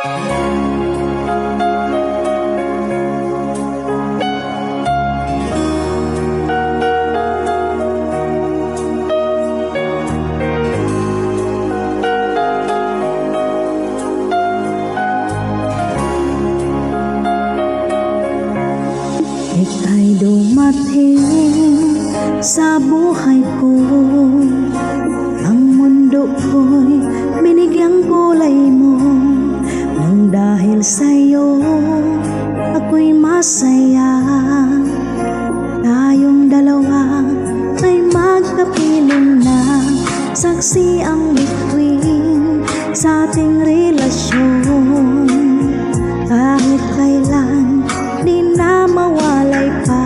Ika'y dumating sa buhay ko, ang mundo ko'y binigyang kulay mo. Nang dahil sa'yo ako'y masaya, tayong dalawa ay magkapiling na, saksi ang bituin sa ating relasyon. Kahit kailan di na mawalay pa.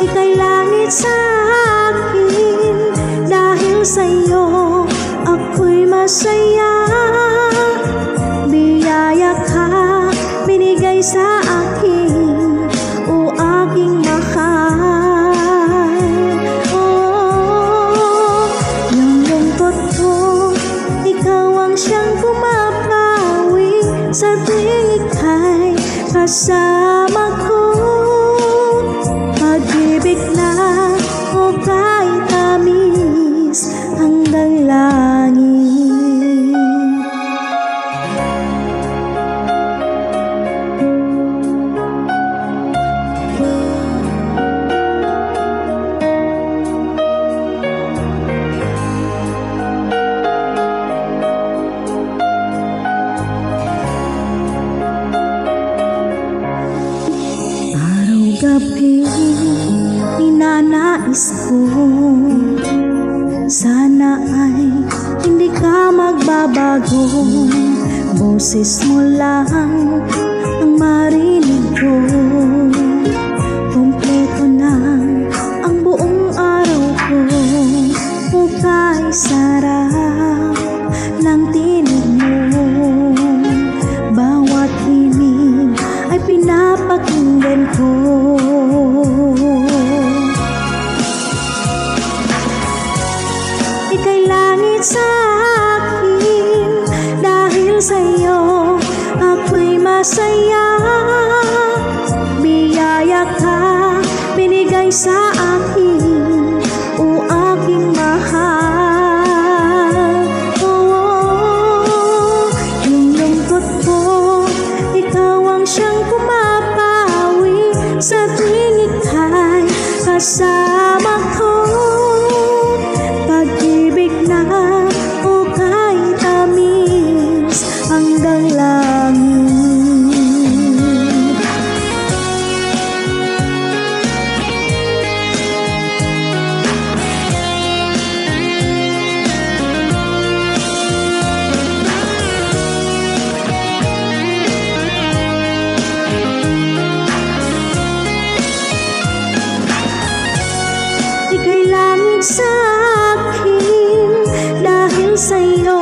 Ika'y langit sa akin, dahil sa'yo ako'y masaya. Biyaya ka binigay sa akin, o aking mahal. Oh, yung lungkot ko, ikaw ang siyang pumapawi sa tuwing ika'y kasama ko. Pag-ibig na o kahit tamis hanggang langit. Gabi, ninanais ko, sana ay hindi ka magbabago. Boses mo lang ang marinig ko, kompleto na ang buong araw ko. Mukha'y sarap ng tinig mo, bawat hinig ay pinapakinggan ko. Ika'y langit sa akin, dahil sa'yo ako'y masaya. Biyaya ka binigay sa akin, o aking mahal. Oh, yung lungkot ko, ikaw ang siyang pumapawi sa tuwing ika'y kasama ko. Pag-ibig na o kahit tamis hanggang langit. Ika'y langit sa akin, dahil sa'yo